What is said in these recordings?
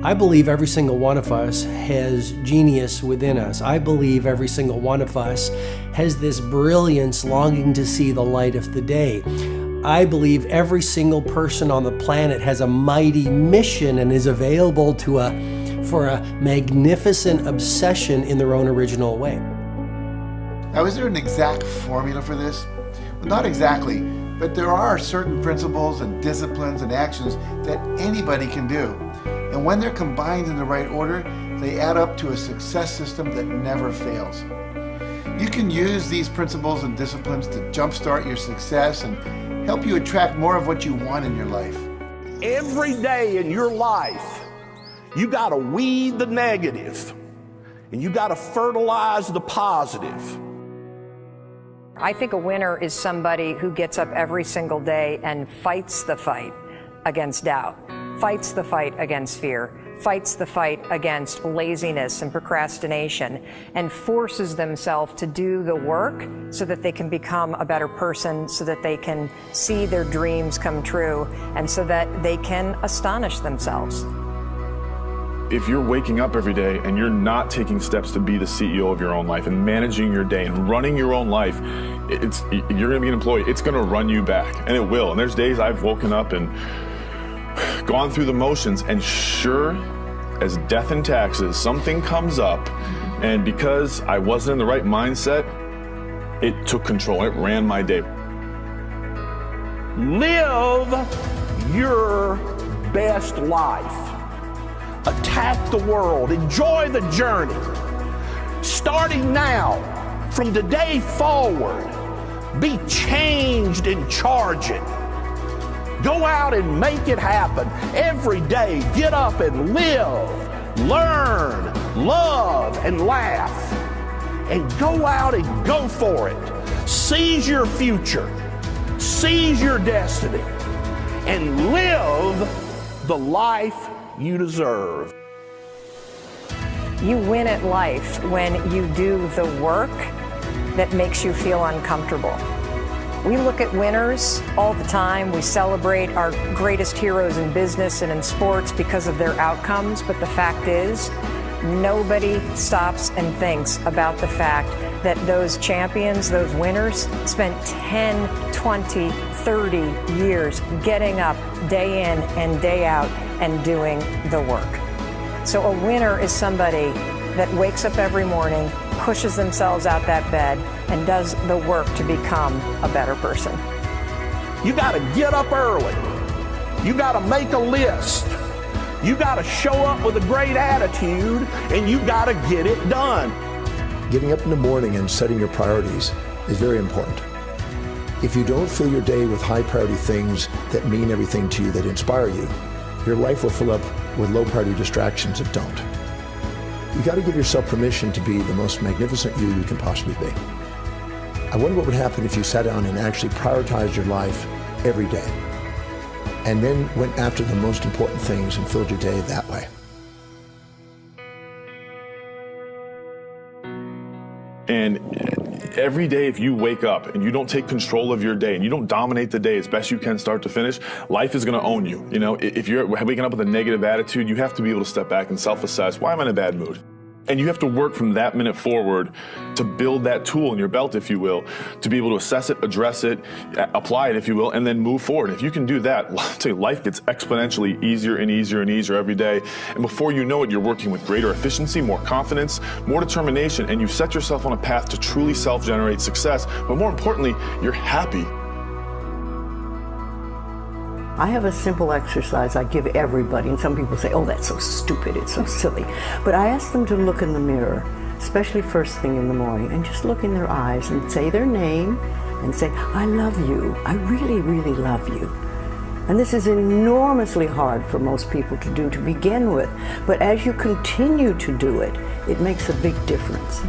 I believe every single one of us has genius within us. I believe every single one of us has this brilliance longing to see the light of the day. I believe every single person on the planet has a mighty mission and is available for a magnificent obsession in their own original way. Now, is there an exact formula for this? Well, not exactly, but there are certain principles and disciplines and actions that anybody can do. And when they're combined in the right order, they add up to a success system that never fails. You can use these principles and disciplines to jumpstart your success and help you attract more of what you want in your life. Every day in your life, you got to weed the negative and you got to fertilize the positive. I think a winner is somebody who gets up every single day and fights the fight against doubt, fights the fight against fear, fights the fight against laziness and procrastination, and forces themselves to do the work so that they can become a better person, so that they can see their dreams come true, and so that they can astonish themselves. If you're waking up every day and you're not taking steps to be the CEO of your own life and managing your day and running your own life, you're gonna be an employee. It's gonna run you back, and it will. And there's days I've woken up and gone through the motions, and sure as death and taxes, something comes up, and because I wasn't in the right mindset, it took control. It ran my day. Live your best life. Attack the world. Enjoy the journey. Starting now, from today forward, be changed and charge it. Go out and make it happen. Every day, get up and live, learn, love, and laugh. And go out and go for it. Seize your future. Seize your destiny. And live the life you deserve. You win at life when you do the work that makes you feel uncomfortable. We look at winners all the time. We celebrate our greatest heroes in business and in sports because of their outcomes, but the fact is, nobody stops and thinks about the fact that those champions, those winners, spent 10, 20, 30 years getting up day in and day out and doing the work. So a winner is somebody that wakes up every morning, pushes themselves out that bed, and does the work to become a better person. You got to get up early. You got to make a list. You got to show up with a great attitude, and you got to get it done. Getting up in the morning and setting your priorities is very important. If you don't fill your day with high priority things that mean everything to you, that inspire you, your life will fill up with low priority distractions that don't. You got to give yourself permission to be the most magnificent you can possibly be. I wonder what would happen if you sat down and actually prioritized your life every day, and then went after the most important things and filled your day that way. And every day, if you wake up and you don't take control of your day and you don't dominate the day as best you can start to finish, life is going to own you. You know, if you're waking up with a negative attitude, you have to be able to step back and self-assess. Why am I in a bad mood? And you have to work from that minute forward to build that tool in your belt, if you will, to be able to assess it, address it, apply it, if you will, and then move forward. If you can do that, I'll tell you, life gets exponentially easier and easier and easier every day. And before you know it, you're working with greater efficiency, more confidence, more determination, and you've set yourself on a path to truly self-generate success. But more importantly, you're happy. I have a simple exercise I give everybody, and some people say, oh, that's so stupid, it's so silly. But I ask them to look in the mirror, especially first thing in the morning, and just look in their eyes and say their name and say, I love you, I really, really love you. And this is enormously hard for most people to do to begin with, but as you continue to do it, it makes a big difference.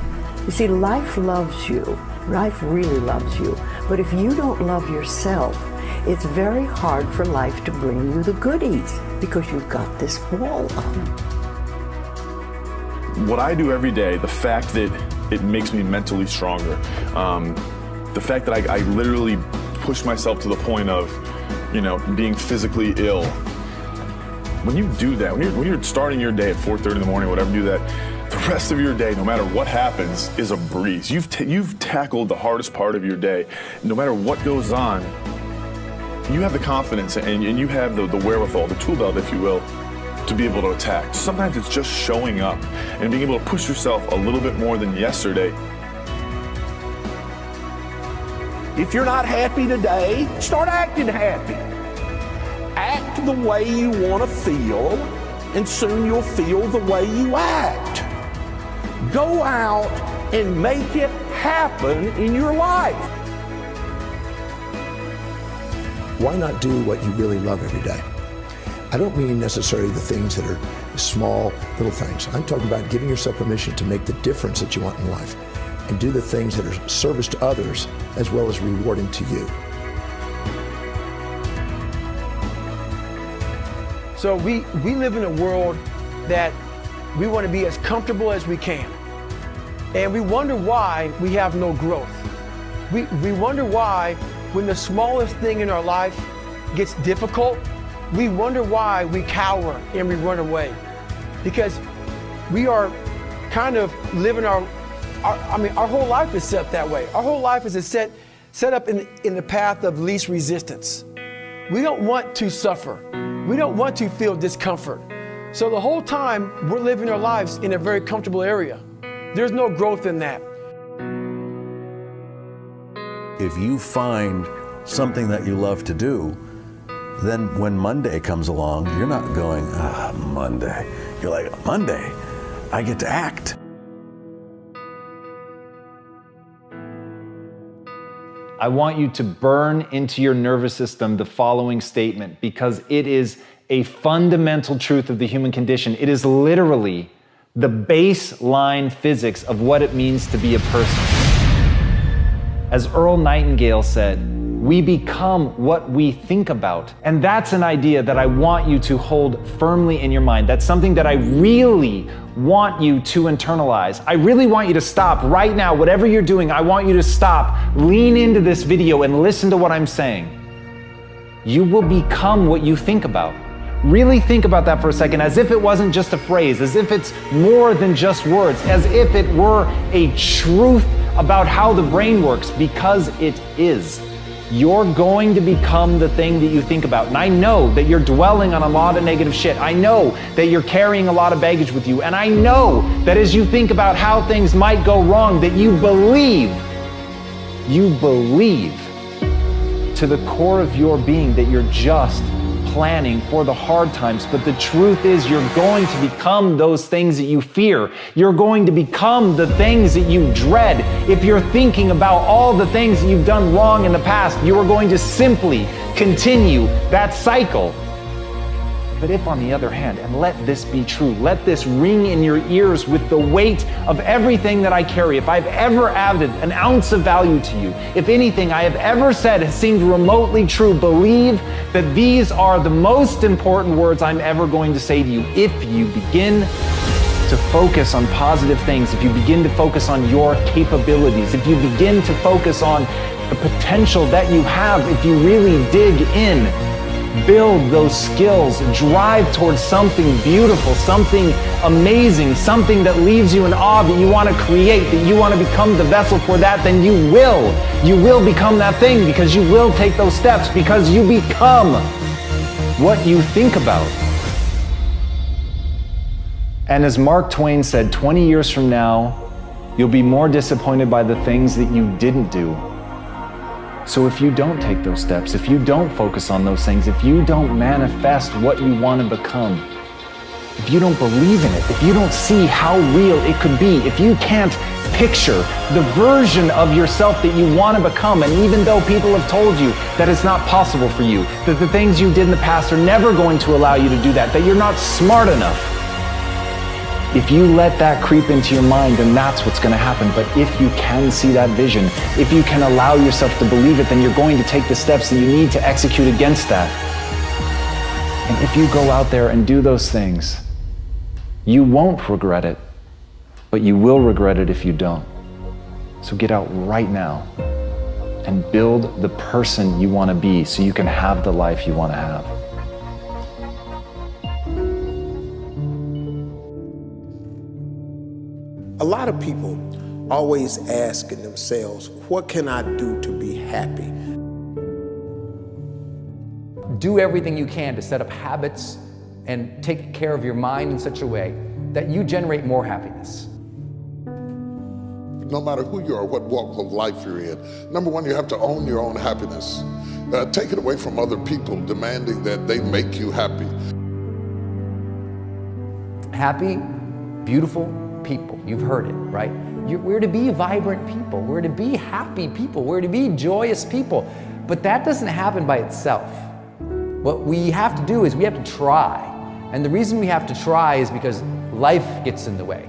You see, life loves you, life really loves you, but if you don't love yourself, it's very hard for life to bring you the goodies because you've got this wall up. What I do every day, the fact that it makes me mentally stronger, the fact that I literally push myself to the point of, you know, being physically ill, When you do that, when you're starting your day at 4:30 in the morning, whatever, do that, the rest of your day, no matter what happens, is a breeze. You've tackled the hardest part of your day. No matter what goes on, you have the confidence and you have the wherewithal, the tool belt, if you will, to be able to attack. Sometimes it's just showing up and being able to push yourself a little bit more than yesterday. If you're not happy today, start acting happy. Act the way you want to feel, and soon you'll feel the way you act. Go out and make it happen in your life. Why not do what you really love every day? I don't mean necessarily the things that are small, little things. I'm talking about giving yourself permission to make the difference that you want in life and do the things that are service to others as well as rewarding to you. So we live in a world that we want to be as comfortable as we can. And we wonder why we have no growth. We wonder why when the smallest thing in our life gets difficult, we wonder why we cower and we run away. Because we are kind of living our whole life is set that way. Our whole life is set up in the path of least resistance. We don't want to suffer. We don't want to feel discomfort. So the whole time we're living our lives in a very comfortable area. There's no growth in that. If you find something that you love to do, then when Monday comes along, you're not going, Monday. You're like, Monday, I get to act. I want you to burn into your nervous system the following statement, because it is a fundamental truth of the human condition. It is literally the baseline physics of what it means to be a person. As Earl Nightingale said, we become what we think about. And that's an idea that I want you to hold firmly in your mind. That's something that I really want you to internalize. I really want you to stop right now. Whatever you're doing, I want you to stop, lean into this video and listen to what I'm saying. You will become what you think about. Really think about that for a second, as if it wasn't just a phrase, as if it's more than just words, as if it were a truth about how the brain works, because it is. You're going to become the thing that you think about. And I know that you're dwelling on a lot of negative shit. I know that you're carrying a lot of baggage with you. And I know that as you think about how things might go wrong, that you believe to the core of your being that you're just planning for the hard times. But the truth is, you're going to become those things that you fear. You're going to become the things that you dread. If you're thinking about all the things that you've done wrong in the past, you are going to simply continue that cycle. But if, on the other hand, and let this be true, let this ring in your ears with the weight of everything that I carry, if I've ever added an ounce of value to you, if anything I have ever said has seemed remotely true, believe that these are the most important words I'm ever going to say to you. If you begin to focus on positive things, if you begin to focus on your capabilities, if you begin to focus on the potential that you have, if you really dig in, build those skills, drive towards something beautiful, something amazing, something that leaves you in awe, that you want to create, that you want to become the vessel for that, then you will become that thing, because you will take those steps, because you become what you think about. And as Mark Twain said, 20 years from now, you'll be more disappointed by the things that you didn't do. So if you don't take those steps, if you don't focus on those things, if you don't manifest what you want to become, if you don't believe in it, if you don't see how real it could be, if you can't picture the version of yourself that you want to become, and even though people have told you that it's not possible for you, that the things you did in the past are never going to allow you to do that you're not smart enough, if you let that creep into your mind, then that's what's going to happen. But if you can see that vision, if you can allow yourself to believe it, then you're going to take the steps that you need to execute against that. And if you go out there and do those things, you won't regret it, but you will regret it if you don't. So get out right now and build the person you want to be so you can have the life you want to have. A lot of people always asking themselves, what can I do to be happy? Do everything you can to set up habits and take care of your mind in such a way that you generate more happiness. No matter who you are, what walk of life you're in, number one, you have to own your own happiness. Take it away from other people demanding that they make you happy. Happy, beautiful people. You've heard it, right? We're to be vibrant people. We're to be happy people. We're to be joyous people. But that doesn't happen by itself. What we have to do is we have to try. And the reason we have to try is because life gets in the way.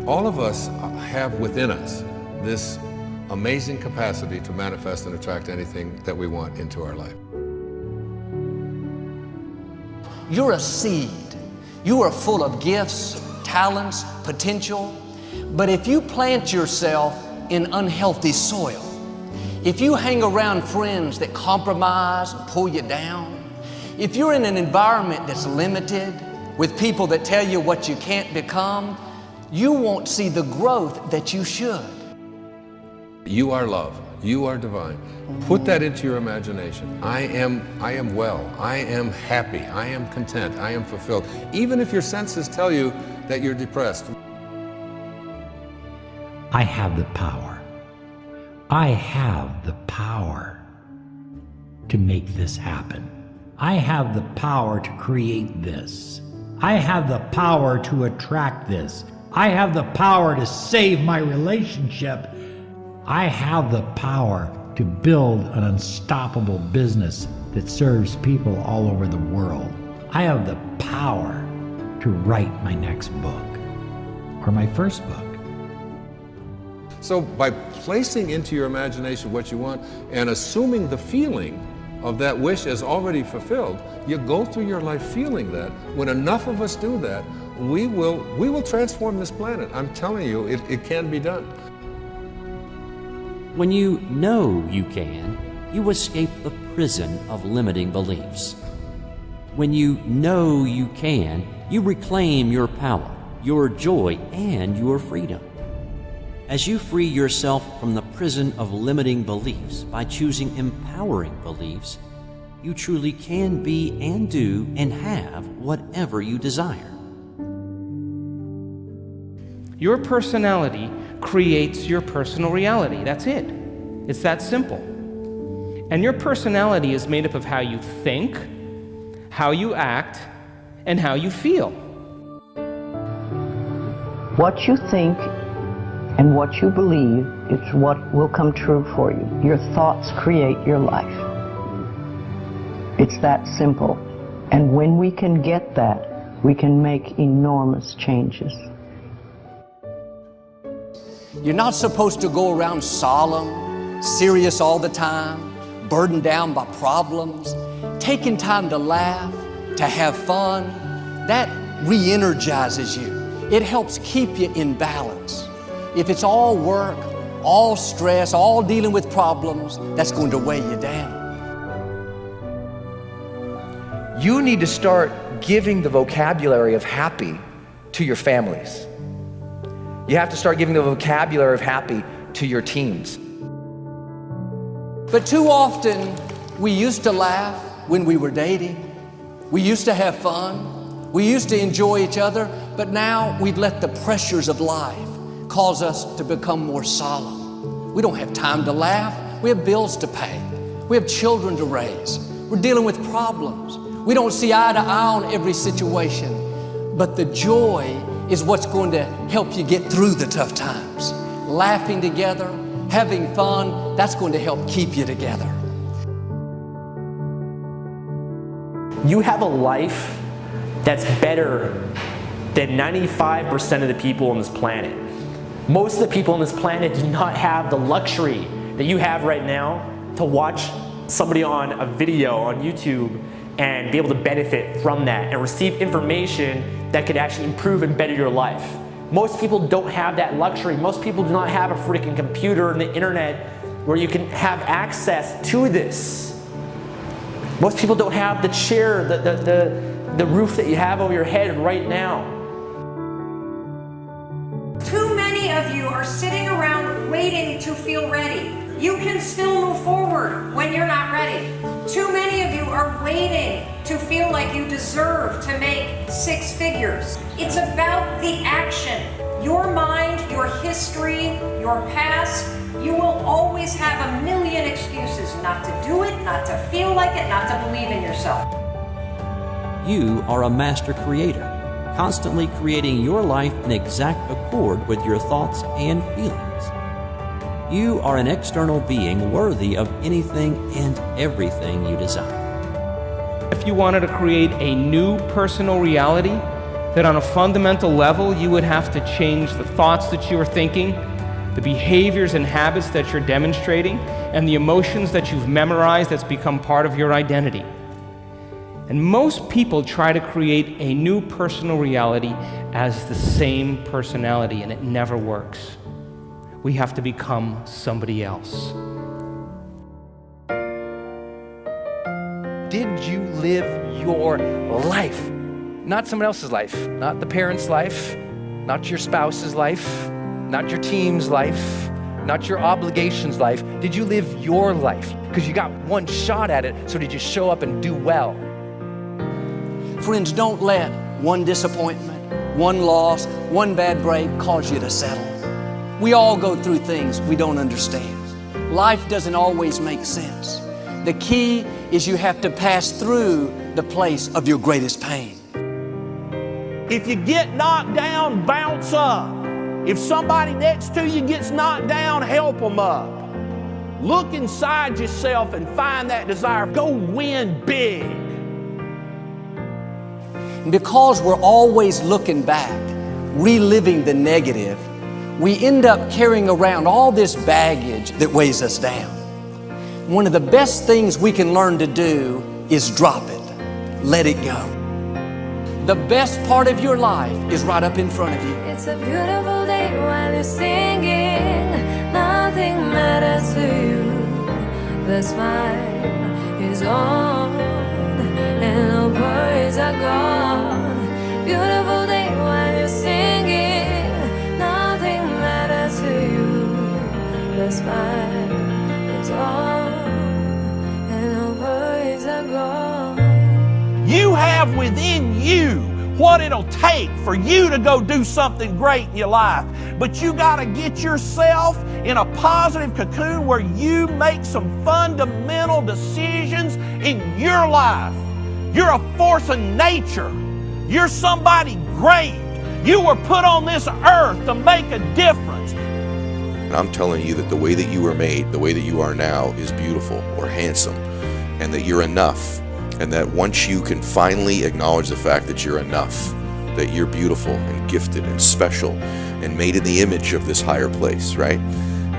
All of us have within us this amazing capacity to manifest and attract anything that we want into our life. You're a seed. You are full of gifts, talents, potential. But if you plant yourself in unhealthy soil, if you hang around friends that compromise and pull you down, if you're in an environment that's limited with people that tell you what you can't become, you won't see the growth that you should. You are love. You are divine. Put that into your imagination. I am well. I am happy. I am content. I am fulfilled. Even if your senses tell you that you're depressed. I have the power. I have the power to make this happen. I have the power to create this. I have the power to attract this. I have the power to save my relationship. I have the power to build an unstoppable business that serves people all over the world. I have the power to write my next book or my first book. So by placing into your imagination what you want and assuming the feeling of that wish as already fulfilled, you go through your life feeling that. When enough of us do that, we will transform this planet. I'm telling you, it can be done. When you know you can, you escape the prison of limiting beliefs. When you know you can, you reclaim your power, your joy, and your freedom. As you free yourself from the prison of limiting beliefs by choosing empowering beliefs, you truly can be and do and have whatever you desire. Your personality creates your personal reality. That's it. It's that simple. And your personality is made up of how you think, how you act, and how you feel. What you think and what you believe is what will come true for you. Your thoughts create your life. It's that simple. And when we can get that, we can make enormous changes. You're not supposed to go around solemn, serious all the time, burdened down by problems. Taking time to laugh, to have fun, that re-energizes you. It helps keep you in balance. If it's all work, all stress, all dealing with problems, that's going to weigh you down. You need to start giving the vocabulary of happy to your families. You have to start giving the vocabulary of happy to your teams. But too often, we used to laugh when we were dating. We used to have fun. We used to enjoy each other. But now we've let the pressures of life cause us to become more solemn. We don't have time to laugh. We have bills to pay. We have children to raise. We're dealing with problems. We don't see eye to eye on every situation. But the joy is what's going to help you get through the tough times. Laughing together, having fun, that's going to help keep you together. You have a life that's better than 95% of the people on this planet. Most of the people on this planet do not have the luxury that you have right now to watch somebody on a video on YouTube and be able to benefit from that and receive information that could actually improve and better your life. Most people don't have that luxury. Most people do not have a freaking computer and the internet where you can have access to this. Most people don't have the chair, the roof that you have over your head right now. of you are sitting around waiting to feel ready. You can still move forward when you're not ready. Too many of you are waiting to feel like you deserve to make 6 figures. It's about the action. Your mind, your history, your past, you will always have a million excuses not to do it, not to feel like it, not to believe in yourself. You are a master creator, constantly creating your life in exact accord with your thoughts and feelings. You are an external being worthy of anything and everything you desire. If you wanted to create a new personal reality, that on a fundamental level you would have to change the thoughts that you are thinking, the behaviors and habits that you're demonstrating, and the emotions that you've memorized that's become part of your identity. And most people try to create a new personal reality as the same personality, and it never works. We have to become somebody else. Did you live your life? Not someone else's life, not the parent's life, not your spouse's life, not your team's life, not your obligation's life. Did you live your life? Because you got one shot at it, so did you show up and do well? Friends, don't let one disappointment, one loss, one bad break cause you to settle. We all go through things we don't understand. Life doesn't always make sense. The key is you have to pass through the place of your greatest pain. If you get knocked down, bounce up. If somebody next to you gets knocked down, help them up. Look inside yourself and find that desire. Go win big. Because we're always looking back, reliving the negative, we end up carrying around all this baggage that weighs us down. One of the best things we can learn to do is drop it. Let it go. The best part of your life is right up in front of you. It's a beautiful day while you're singing. Nothing matters to you. The smile is on and no worries are gone. Beautiful day while you're singing. Nothing matters to you. The smile is on and no worries are gone. You have within you what it'll take for you to go do something great in your life. But you got to get yourself in a positive cocoon where you make some fundamental decisions in your life. You're a force of nature. You're somebody great. You were put on this earth to make a difference. I'm telling you that the way that you were made, the way that you are now, is beautiful or handsome, and that you're enough. And that once you can finally acknowledge the fact that you're enough, that you're beautiful and gifted and special and made in the image of this higher place, right?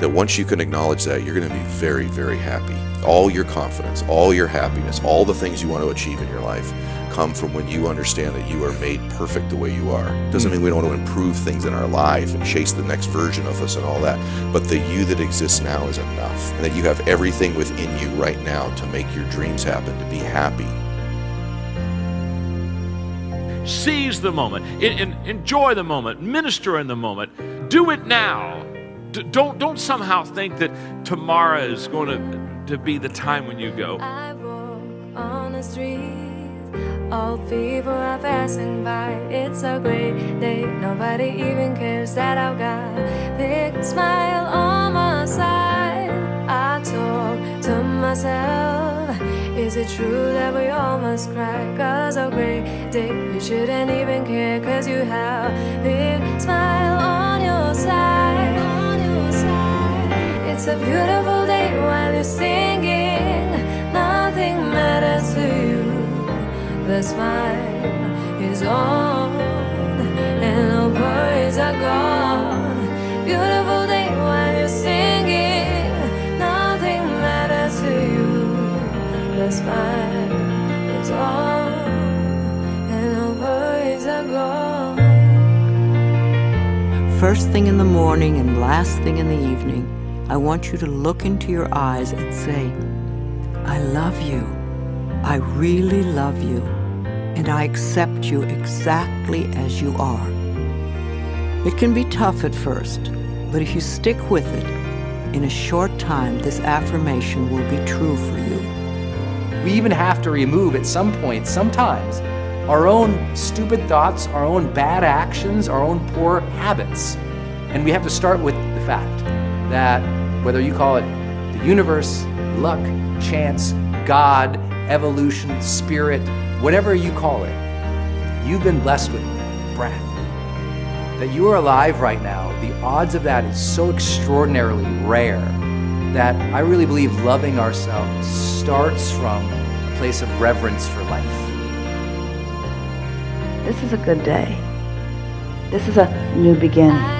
That once you can acknowledge that, you're going to be very, very happy. All your confidence, all your happiness, all the things you want to achieve in your life come from when you understand that you are made perfect the way you are. Doesn't mean we don't want to improve things in our life and chase the next version of us and all that, but the you that exists now is enough, and that you have everything within you right now to make your dreams happen, to be happy. Seize the moment, enjoy the moment, minister in the moment, do it now. Don't somehow think that tomorrow is going to be the time when you go. I walk on the street. All people are passing by. It's a great day. Nobody even cares that I've got a big smile on my side. I talk to myself. Is it true that we all must cry? 'Cause a great day, you shouldn't even care. 'Cause you have a big smile on your side. It's a beautiful day while you're singing. Nothing matters to you. The smile is on and no worries are gone. Beautiful day while you're singing. Nothing matters to you. The smile is on and no worries are gone. First thing in the morning and last thing in the evening, I want you to look into your eyes and say, I love you. I really love you. And I accept you exactly as you are. It can be tough at first, But if you stick with it, in a short time, this affirmation will be true for you. We even have to remove at some point, sometimes, our own stupid thoughts, our own bad actions, our own poor habits. And we have to start with the fact that whether you call it the universe, luck, chance, God, evolution, spirit, whatever you call it, you've been blessed with breath. That you are alive right now, the odds of that is so extraordinarily rare that I really believe loving ourselves starts from a place of reverence for life. This is a good day. This is a new beginning.